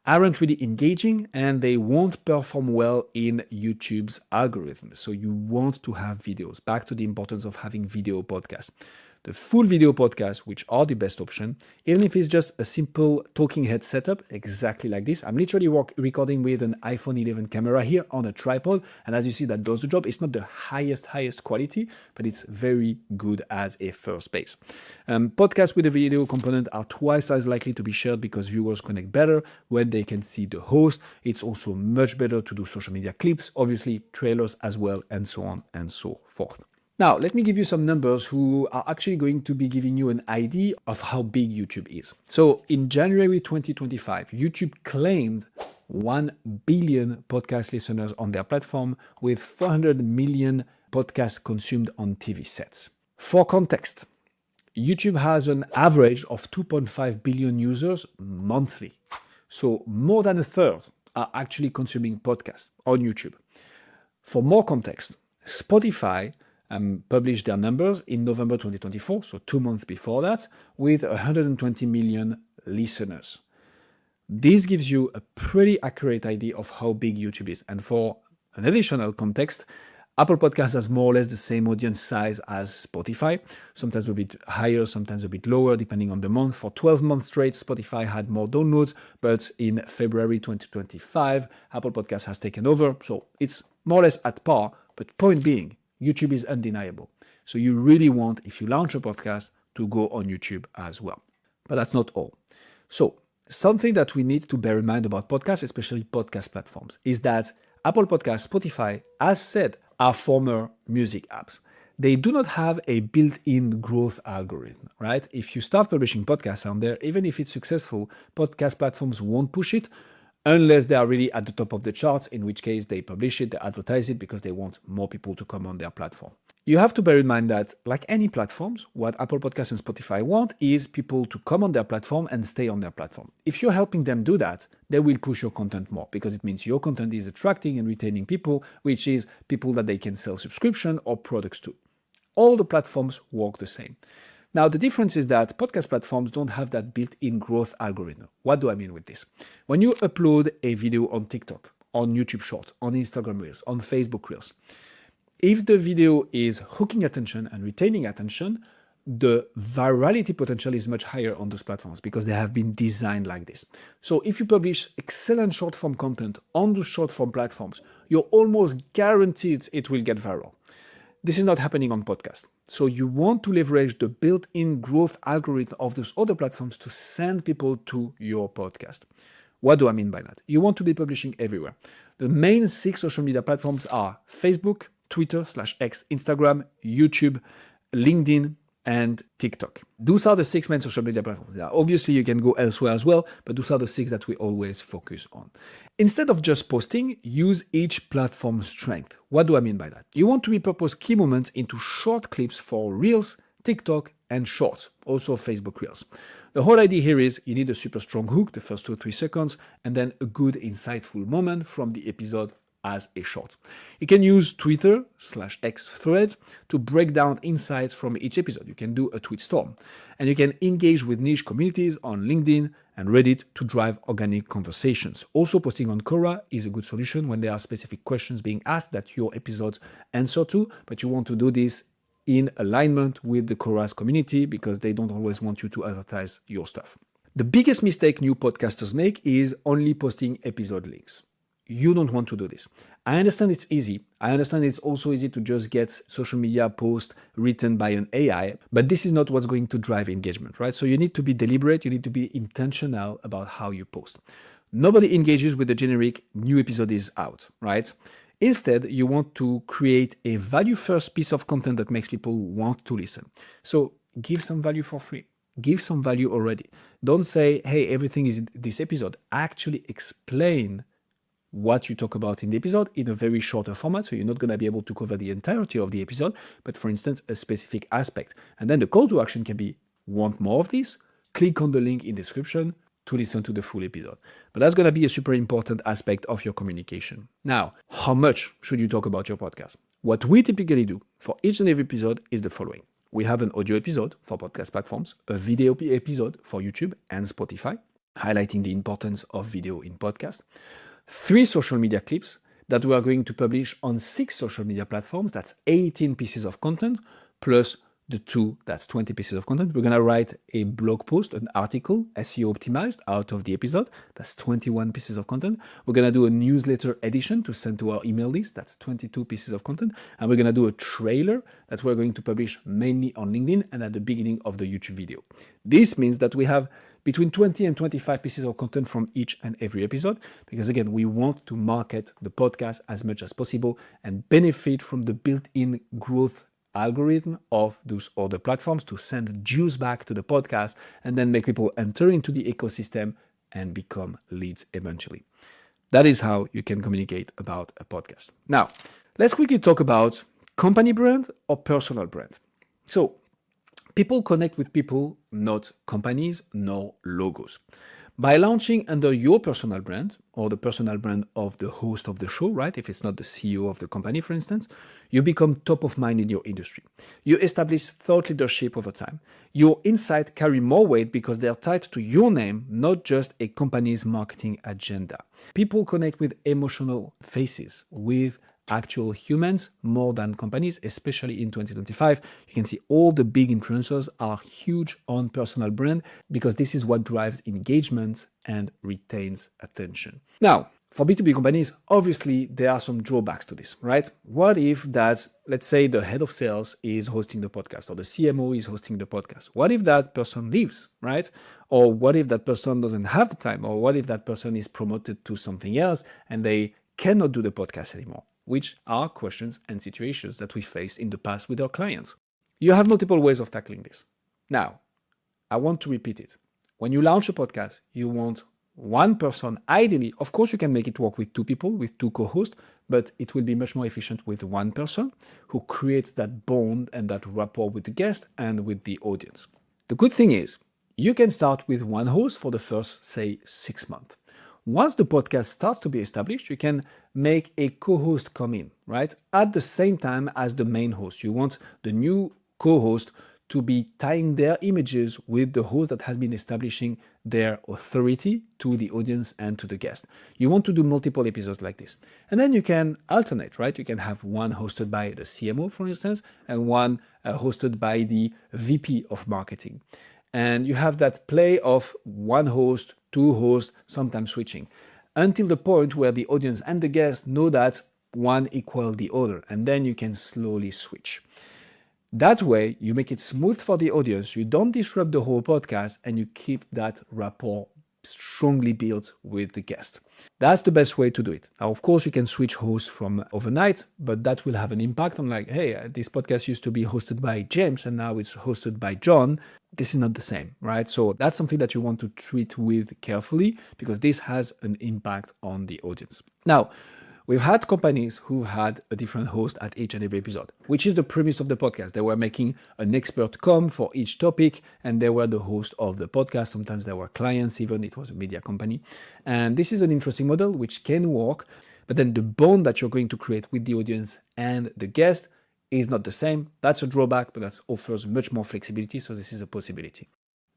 aren't really engaging and they won't perform well in YouTube's algorithm. So you want to have videos. Back to the importance of having video podcasts. the full video podcasts, which are the best option, even if it's just a simple talking head setup, exactly like this. I'm literally recording with an iPhone 11 camera here on a tripod, and as you see, that does the job. It's not the highest quality, but it's very good as a first base. Podcasts with a video component are twice as likely to be shared because viewers connect better when they can see the host. It's also much better to do social media clips, obviously trailers as well, and so on and so forth. Now, let me give you some numbers who are actually going to be giving you an idea of how big YouTube is. So in January 2025, YouTube claimed 1 billion podcast listeners on their platform with 400 million podcasts consumed on TV sets. For context, YouTube has an average of 2.5 billion users monthly. So more than a third are actually consuming podcasts on YouTube. For more context, Spotify published their numbers in November 2024, so 2 months before that, with 120 million listeners. This gives you a pretty accurate idea of how big YouTube is. And for an additional context, Apple Podcasts has more or less the same audience size as Spotify, sometimes a bit higher, sometimes a bit lower, depending on the month. For 12 months straight, Spotify had more downloads, but in February 2025, Apple Podcasts has taken over, so it's more or less at par. But point being, YouTube is undeniable. So you really want, if you launch a podcast, to go on YouTube as well. But that's not all. So something that we need to bear in mind about podcasts, especially podcast platforms, is that Apple Podcasts, Spotify, as said, are former music apps. They do not have a built-in growth algorithm, right? If you start publishing podcasts on there, even if it's successful, podcast platforms won't push it unless they are really at the top of the charts, in which case they publish it, they advertise it because they want more people to come on their platform. You have to bear in mind that, like any platforms, what Apple Podcasts and Spotify want is people to come on their platform and stay on their platform. If you're helping them do that, they will push your content more because it means your content is attracting and retaining people, which is people that they can sell subscription or products to. All the platforms work the same. Now, the difference is that podcast platforms don't have that built-in growth algorithm. What do I mean with this? When you upload a video on TikTok, on YouTube Short, on Instagram Reels, on Facebook Reels, if the video is hooking attention and retaining attention, the virality potential is much higher on those platforms because they have been designed like this. So if you publish excellent short-form content on those short-form platforms, you're almost guaranteed it will get viral. This is not happening on podcasts. So you want to leverage the built-in growth algorithm of those other platforms to send people to your podcast. What do I mean by that? You want to be publishing everywhere. The main 6 social media platforms are Facebook, Twitter/X, Instagram, YouTube, LinkedIn, and TikTok. Those are the 6 main social media platforms. Now, obviously, you can go elsewhere as well, but those are the 6 that we always focus on. Instead of just posting, use each platform's strength. What do I mean by that? You want to repurpose key moments into short clips for Reels, TikTok, and Shorts, also Facebook Reels. The whole idea here is you need a super strong hook, the first 2 or 3 seconds, and then a good insightful moment from the episode as a short. You can use Twitter/X threads to break down insights from each episode. You can do a tweet storm. And you can engage with niche communities on LinkedIn and Reddit to drive organic conversations. Also, posting on Quora is a good solution when there are specific questions being asked that your episodes answer to, but you want to do this in alignment with the Quora's community because they don't always want you to advertise your stuff. The biggest mistake new podcasters make is only posting episode links. You don't want to do this. I understand it's easy. I understand it's also easy to just get social media posts written by an AI, but this is not what's going to drive engagement, right? So you need to be deliberate. You need to be intentional about how you post. Nobody engages with the generic new episode is out, right? Instead, you want to create a value-first piece of content that makes people want to listen. So give some value for free. Give some value already. Don't say, hey, everything is in this episode. Actually explain what you talk about in the episode in a very shorter format. So you're not going to be able to cover the entirety of the episode, but for instance, a specific aspect. And then the call to action can be, want more of this? Click on the link in description to listen to the full episode. But that's going to be a super important aspect of your communication. Now, how much should you talk about your podcast? What we typically do for each and every episode is the following. We have an audio episode for podcast platforms, a video episode for YouTube and Spotify, highlighting the importance of video in podcast. 3 social media clips that we are going to publish on 6 social media platforms. That's 18 pieces of content, plus the 2, that's 20 pieces of content. We're going to write a blog post, an article, SEO optimized out of the episode. That's 21 pieces of content. We're going to do a newsletter edition to send to our email list. That's 22 pieces of content. And we're going to do a trailer that we're going to publish mainly on LinkedIn and at the beginning of the YouTube video. This means that we have between 20 and 25 pieces of content from each and every episode, because again, we want to market the podcast as much as possible and benefit from the built-in growth algorithm of those other platforms to send juice back to the podcast and then make people enter into the ecosystem and become leads eventually. That is how you can communicate about a podcast. Now, let's quickly talk about company brand or personal brand. So, people connect with people, not companies, nor logos. By launching under your personal brand or the personal brand of the host of the show, right? If it's not the CEO of the company, for instance, you become top of mind in your industry. You establish thought leadership over time. Your insights carry more weight because they are tied to your name, not just a company's marketing agenda. People connect with emotional faces, with actual humans more than companies, especially in 2025. You can see all the big influencers are huge on personal brand because this is what drives engagement and retains attention. Now, for B2B companies, obviously there are some drawbacks to this, right? What if that, let's say the head of sales is hosting the podcast or the CMO is hosting the podcast? What if that person leaves, right? Or what if that person doesn't have the time? Or what if that person is promoted to something else and they cannot do the podcast anymore? Which are questions and situations that we faced in the past with our clients. You have multiple ways of tackling this. Now, I want to repeat it. When you launch a podcast, you want one person, ideally, of course you can make it work with 2 people, with 2 co-hosts, but it will be much more efficient with one person who creates that bond and that rapport with the guest and with the audience. The good thing is, you can start with one host for the first, say, 6 months. Once the podcast starts to be established, you can make a co-host come in, right? At the same time as the main host. You want the new co-host to be tying their images with the host that has been establishing their authority to the audience and to the guest. You want to do multiple episodes like this. And then you can alternate, right? You can have one hosted by the CMO, for instance, and one hosted by the VP of marketing. And you have that play of one host, 2 hosts, sometimes switching, until the point where the audience and the guest know that one equals the other, and then you can slowly switch. That way, you make it smooth for the audience, you don't disrupt the whole podcast, and you keep that rapport strongly built with the guest. That's the best way to do it. Now, of course, you can switch hosts from overnight, but that will have an impact on like, hey, this podcast used to be hosted by James and now it's hosted by John. This is not the same, right? So that's something that you want to treat with carefully because this has an impact on the audience. Now, we've had companies who had a different host at each and every episode, which is the premise of the podcast. They were making an expert come for each topic, and they were the host of the podcast. Sometimes they were clients, even it was a media company. And this is an interesting model which can work, but then the bond that you're going to create with the audience and the guest is not the same. That's a drawback, but that offers much more flexibility, so this is a possibility.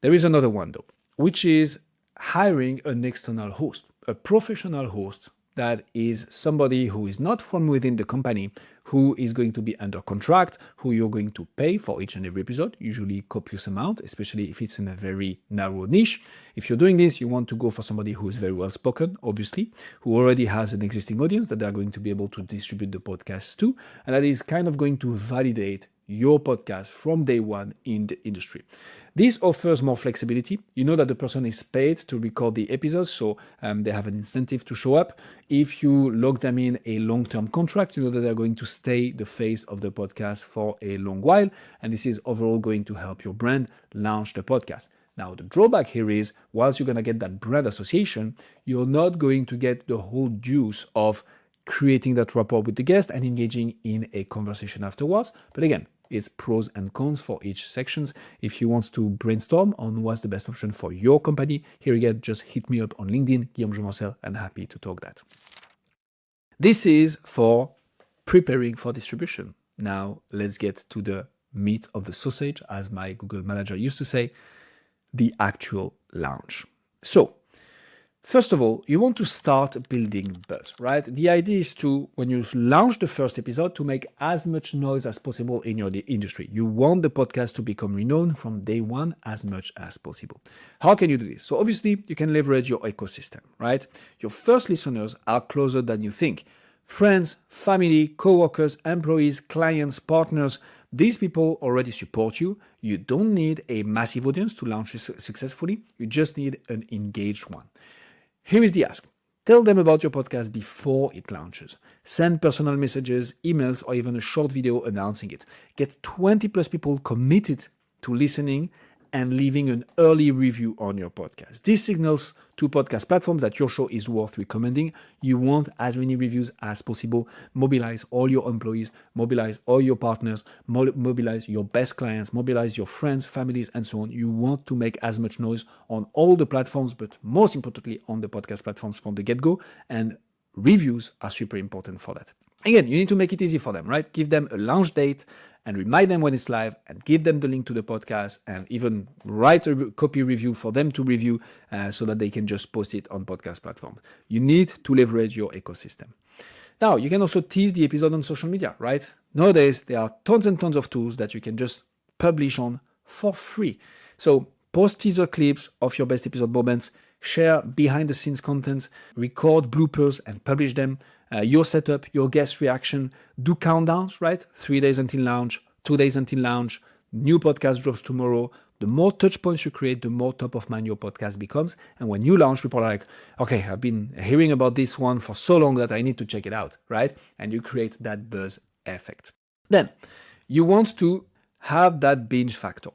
There is another one though, which is hiring an external host, a professional host that is somebody who is not from within the company, who is going to be under contract, who you're going to pay for each and every episode, usually copious amount, especially if it's in a very narrow niche. If you're doing this, you want to go for somebody who is very well spoken, obviously, who already has an existing audience that they're going to be able to distribute the podcast to, and that is kind of going to validate your podcast from day one in the industry. This offers more flexibility. You know that the person is paid to record the episodes, so they have an incentive to show up. If you lock them in a long-term contract, you know that they're going to stay the face of the podcast for a long while, and this is overall going to help your brand launch the podcast. Now, the drawback here is, whilst you're going to get that brand association, you're not going to get the whole juice of creating that rapport with the guest and engaging in a conversation afterwards. But again, it's pros and cons for each sections. If you want to brainstorm on what's the best option for your company, here again, just hit me up on LinkedIn, Guillaume Jouvencel, and happy to talk that. This is for preparing for distribution. Now, let's get to the meat of the sausage, as my Google manager used to say, the actual launch. So, First of all, you want to start building buzz, right? The idea is to, when you launch the first episode, to make as much noise as possible in your industry. You want the podcast to become renowned from day one as much as possible. How can you do this? So obviously, you can leverage your ecosystem, right? Your first listeners are closer than you think. Friends, family, co-workers, employees, clients, partners, these people already support you. You don't need a massive audience to launch successfully. You just need an engaged one. Here is the ask. Tell them about your podcast before it launches. Send personal messages, emails, or even a short video announcing it. Get 20 plus people committed to listening and leaving an early review on your podcast. This signals to podcast platforms that your show is worth recommending. You want as many reviews as possible. Mobilize all your employees, mobilize all your partners, mobilize your best clients, mobilize your friends, families, and so on. You want to make as much noise on all the platforms, but most importantly on the podcast platforms from the get-go, and reviews are super important for that. Again, you need to make it easy for them, right? Give them a launch date and remind them when it's live, and give them the link to the podcast, and even write a copy review for them to review so that they can just post it on podcast platforms. You need to leverage your ecosystem. Now, you can also tease the episode on social media, right? Nowadays, there are tons and tons of tools that you can just publish on for free. So post teaser clips of your best episode moments, share behind the scenes content, record bloopers and publish them, your setup, your guest reaction, do countdowns, right? 3 days until launch, 2 days until launch, new podcast drops tomorrow. The more touch points you create, the more top of mind your podcast becomes. And when you launch, people are like, okay, I've been hearing about this one for so long that I need to check it out, right? And you create that buzz effect. Then you want to have that binge factor.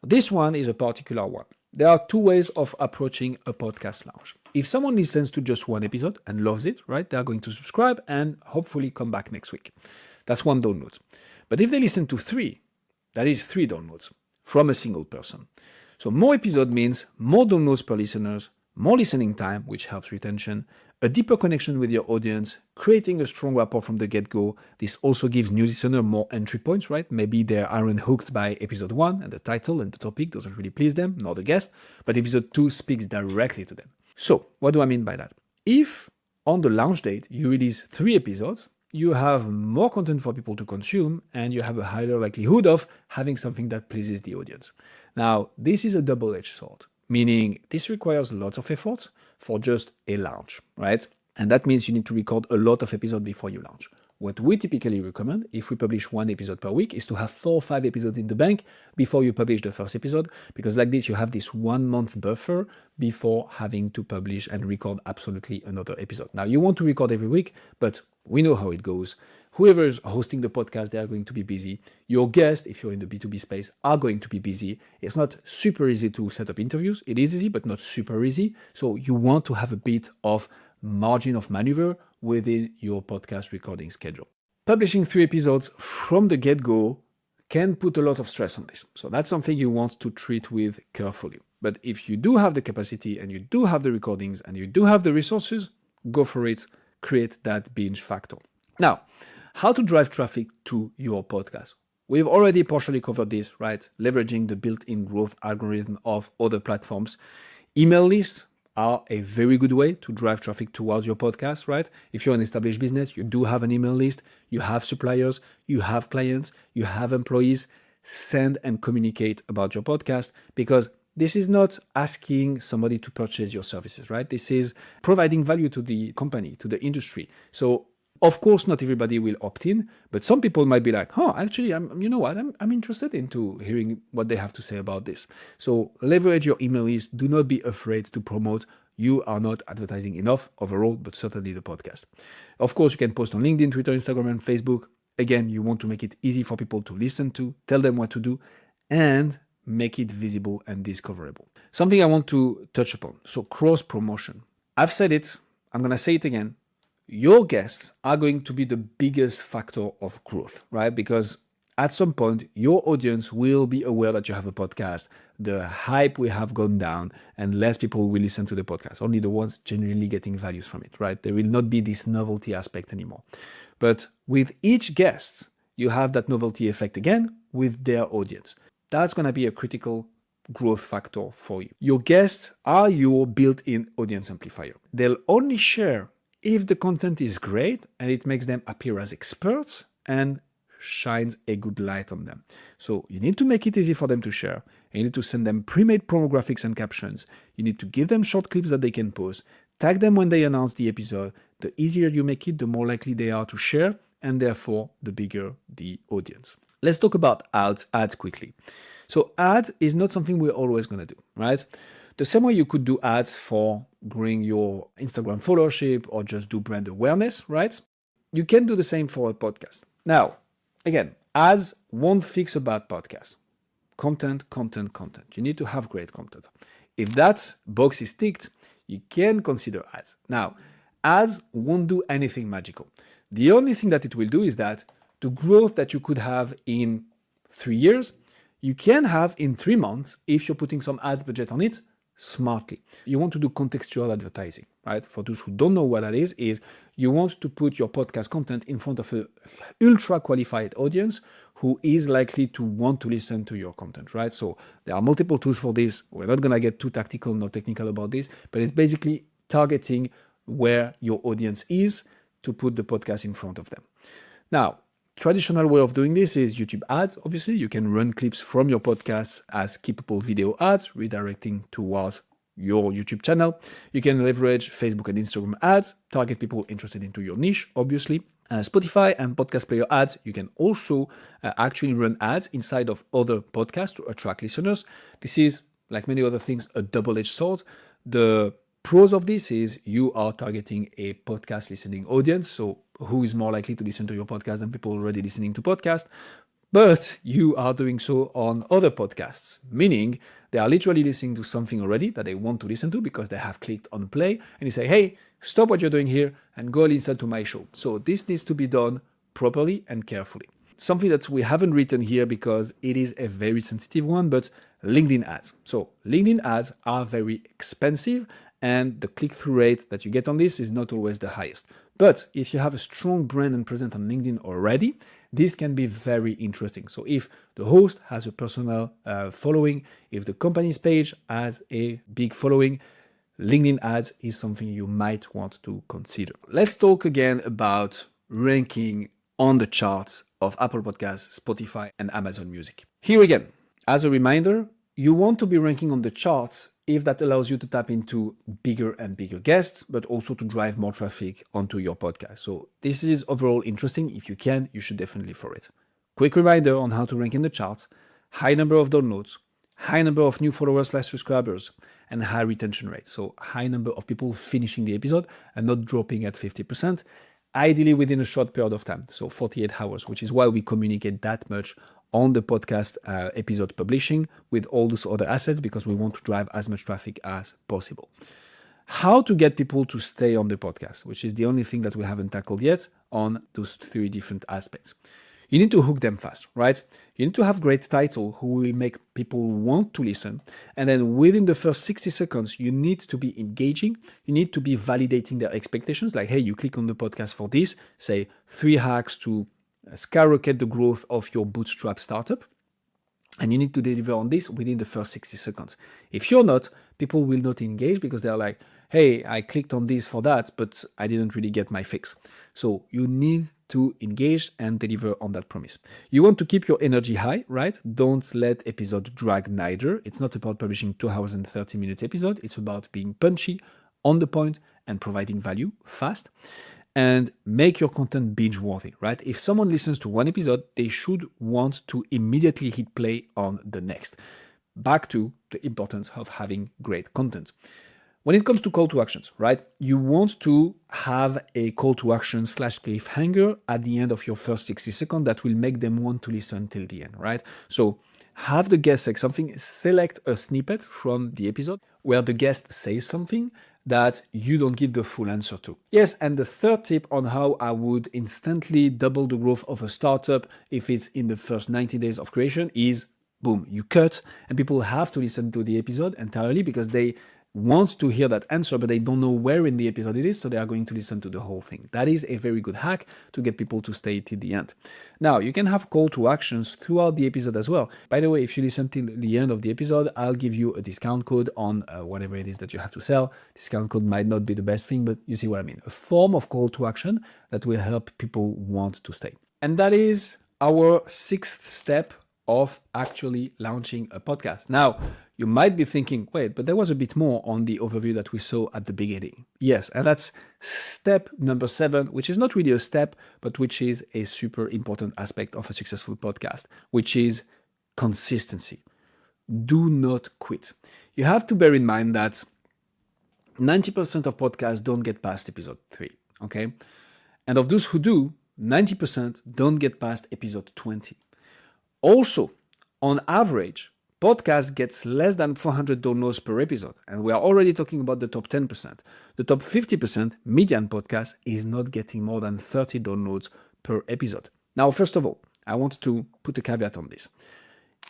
This one is a particular one. There are two ways of approaching a podcast launch. If someone listens to just one episode and loves it, right, they're going to subscribe and hopefully come back next week. That's one download. But if they listen to three, that is 3 downloads from a single person. So more episode means more downloads per listeners, more listening time, which helps retention, a deeper connection with your audience, creating a strong rapport from the get-go. This also gives new listeners more entry points, right? Maybe they aren't hooked by episode 1 and the title and the topic doesn't really please them, nor the guest, but episode 2 speaks directly to them. So what do I mean by that? If on the launch date you release 3 episodes, you have more content for people to consume and you have a higher likelihood of having something that pleases the audience. Now, this is a double-edged sword, meaning this requires lots of efforts for just a launch, right? And that means you need to record a lot of episodes before you launch. What we typically recommend, if we publish 1 episode per week, is to have 4 or 5 episodes in the bank before you publish the first episode, because like this, you have this 1 month buffer before having to publish and record absolutely another episode. Now, you want to record every week, but we know how it goes. Whoever is hosting the podcast, they are going to be busy. Your guests, if you're in the B2B space, are going to be busy. It's not super easy to set up interviews. It is easy, but not super easy. So you want to have a bit of margin of maneuver within your podcast recording schedule. Publishing 3 episodes from the get-go can put a lot of stress on this. So that's something you want to treat with carefully. But if you do have the capacity and you do have the recordings and you do have the resources, go for it. Create that binge factor. Now, how to drive traffic to your podcast? We've already partially covered this, right? Leveraging the built-in growth algorithm of other platforms. Email lists are a very good way to drive traffic towards your podcast, right? If you're an established business, you do have an email list, you have suppliers, you have clients, you have employees. Send and communicate about your podcast, because this is not asking somebody to purchase your services, right? This is providing value to the company, to the industry. So of course, not everybody will opt in, but some people might be like, actually, I'm interested into hearing what they have to say about this. So leverage your email list. Do not be afraid to promote. You are not advertising enough overall, but certainly the podcast. Of course, you can post on LinkedIn, Twitter, Instagram, and Facebook. Again, you want to make it easy for people to listen to, tell them what to do, and make it visible and discoverable. Something I want to touch upon. So cross-promotion. I've said it. I'm going to say it again. Your guests are going to be the biggest factor of growth, right? Because at some point, your audience will be aware that you have a podcast. The hype will have gone down and less people will listen to the podcast. Only the ones genuinely getting values from it, right? There will not be this novelty aspect anymore. But with each guest, you have that novelty effect again with their audience. That's going to be a critical growth factor for you. Your guests are your built-in audience amplifier. They'll only share if the content is great and it makes them appear as experts and shines a good light on them. So you need to make it easy for them to share. You need to send them pre-made promo graphics and captions. You need to give them short clips that they can post. Tag them when they announce the episode. The easier you make it, the more likely they are to share, and therefore the bigger the audience. Let's talk about ads quickly. So ads is not something we're always going to do, right? The same way you could do ads for growing your Instagram followership or just do brand awareness, right? You can do the same for a podcast. Now, again, ads won't fix a bad podcast. Content. You need to have great content. If that box is ticked, you can consider ads. Now, ads won't do anything magical. The only thing that it will do is that the growth that you could have in 3 years, you can have in 3 months if you're putting some ads budget on it smartly. You want to do contextual advertising, right? For those who don't know what that is you want to put your podcast content in front of an ultra qualified audience who is likely to want to listen to your content, right? So there are multiple tools for this. We're not going to get too tactical nor technical about this, but it's basically targeting where your audience is to put the podcast in front of them. Now, traditional way of doing this is YouTube ads. Obviously, you can run clips from your podcast as skippable video ads, redirecting towards your YouTube channel. You can leverage Facebook and Instagram ads, target people interested into your niche, obviously. Spotify and podcast player ads, you can also actually run ads inside of other podcasts to attract listeners. This is, like many other things, a double-edged sword. The pros of this is you are targeting a podcast listening audience, so who is more likely to listen to your podcast than people already listening to podcasts, but you are doing so on other podcasts, meaning they are literally listening to something already that they want to listen to because they have clicked on play, and you say, hey, stop what you're doing here and go listen to my show. So this needs to be done properly and carefully. Something that we haven't written here because it is a very sensitive one, but LinkedIn ads. So LinkedIn ads are very expensive, and the click-through rate that you get on this is not always the highest. But if you have a strong brand and presence on LinkedIn already, this can be very interesting. So if the host has a personal following, if the company's page has a big following, LinkedIn ads is something you might want to consider. Let's talk again about ranking on the charts of Apple Podcasts, Spotify, and Amazon Music. Here again, as a reminder, you want to be ranking on the charts if that allows you to tap into bigger and bigger guests, but also to drive more traffic onto your podcast. So this is overall interesting. If you can, you should definitely for it. Quick reminder on how to rank in the charts: high number of downloads, high number of new followers/subscribers, and high retention rate. So high number of people finishing the episode and not dropping at 50%, ideally within a short period of time. So 48 hours, which is why we communicate that much on the podcast episode publishing with all those other assets, because we want to drive as much traffic as possible. How to get people to stay on the podcast, which is the only thing that we haven't tackled yet on those 3 different aspects. You need to hook them fast, right? You need to have great title who will make people want to listen. And then within the first 60 seconds, you need to be engaging. You need to be validating their expectations. Like, hey, you click on the podcast for this, say 3 hacks to skyrocket the growth of your bootstrap startup. And you need to deliver on this within the first 60 seconds. If you're not, people will not engage because they're like, hey, I clicked on this for that, but I didn't really get my fix. So you need to engage and deliver on that promise. You want to keep your energy high, right? Don't let episode drag neither. It's not about publishing 2 hours and 30 minutes episode. It's about being punchy, on the point, and providing value fast. And make your content binge-worthy, right? If someone listens to one episode, they should want to immediately hit play on the next. Back to the importance of having great content. When it comes to call to actions, right? You want to have a call to action / cliffhanger at the end of your first 60 seconds that will make them want to listen till the end, right? So have the guest say something, select a snippet from the episode where the guest says something that you don't give the full answer to. Yes, and the third tip on how I would instantly double the growth of a startup if it's in the first 90 days of creation is, boom, you cut, and people have to listen to the episode entirely because they want to hear that answer, but they don't know where in the episode it is, so they are going to listen to the whole thing. That is a very good hack to get people to stay till the end. Now, you can have call to actions throughout the episode as well. By the way, if you listen till the end of the episode, I'll give you a discount code on whatever it is that you have to sell. Discount code might not be the best thing, but you see what I mean. A form of call to action that will help people want to stay. And that is our 6th step of actually launching a podcast. Now, you might be thinking, wait, but there was a bit more on the overview that we saw at the beginning. Yes, and that's step number 7, which is not really a step, but which is a super important aspect of a successful podcast, which is consistency. Do not quit. You have to bear in mind that 90% of podcasts don't get past episode 3, okay? And of those who do, 90% don't get past episode 20. Also, on average, podcast gets less than 400 downloads per episode, and we are already talking about the top 10%. The top 50% median podcast is not getting more than 30 downloads per episode. Now, first of all, I want to put a caveat on this.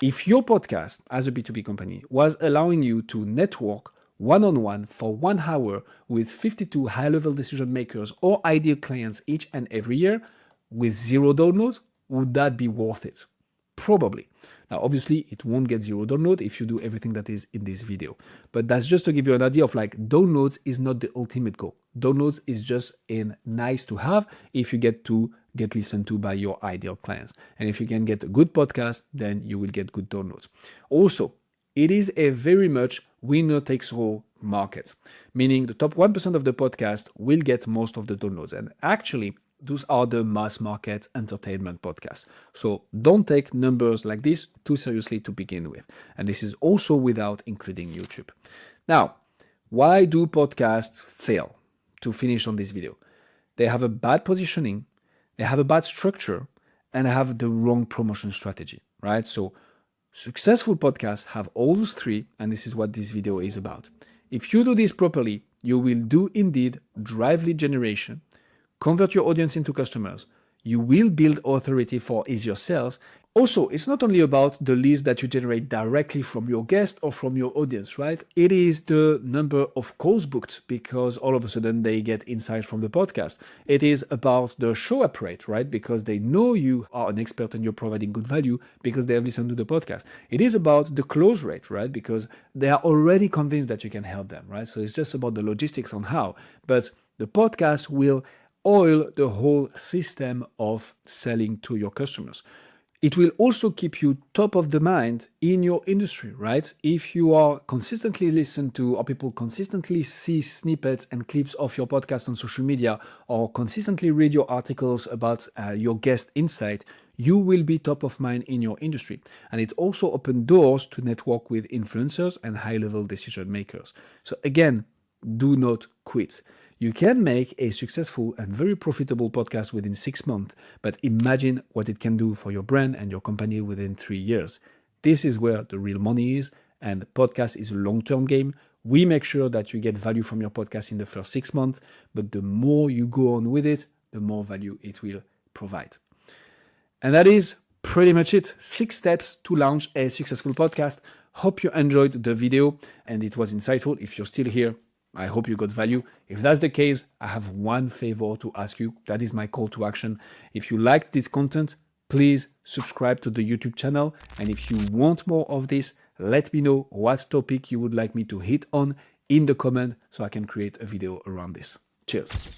If your podcast as a B2B company was allowing you to network one-on-one for 1 hour with 52 high-level decision makers or ideal clients each and every year with 0 downloads, would that be worth it? Probably. Now, obviously, it won't get 0 download if you do everything that is in this video. But that's just to give you an idea of like, downloads is not the ultimate goal. Downloads is just a nice to have if you get listened to by your ideal clients. And if you can get a good podcast, then you will get good downloads. Also, it is a very much winner takes all market, meaning the top 1% of the podcast will get most of the downloads. And actually, those are the mass market entertainment podcasts. So don't take numbers like this too seriously to begin with. And this is also without including YouTube. Now, why do podcasts fail? To finish on this video, they have a bad positioning, they have a bad structure, and they have the wrong promotion strategy, right? So successful podcasts have all those 3, and this is what this video is about. If you do this properly, you will do indeed drive lead generation, convert your audience into customers. You will build authority for easier sales. Also, it's not only about the leads that you generate directly from your guest or from your audience, right? It is the number of calls booked because all of a sudden they get insight from the podcast. It is about the show up rate, right? Because they know you are an expert and you're providing good value because they have listened to the podcast. It is about the close rate, right? Because they are already convinced that you can help them, right? So it's just about the logistics on how. But the podcast will oil the whole system of selling to your customers. It will also keep you top of the mind in your industry, right? If you are consistently listened to or people consistently see snippets and clips of your podcast on social media or consistently read your articles about your guest insight, you will be top of mind in your industry. And it also opens doors to network with influencers and high-level decision makers. So again, do not quit. You can make a successful and very profitable podcast within 6 months, but imagine what it can do for your brand and your company within 3 years. This is where the real money is, and podcast is a long-term game. We make sure that you get value from your podcast in the first 6 months, but the more you go on with it, the more value it will provide. And that is pretty much it. 6 steps to launch a successful podcast. Hope you enjoyed the video and it was insightful. If you're still here, I hope you got value. If that's the case, I have one favor to ask you. That is my call to action. If you like this content, please subscribe to the YouTube channel. And if you want more of this, let me know what topic you would like me to hit on in the comment so I can create a video around this. Cheers.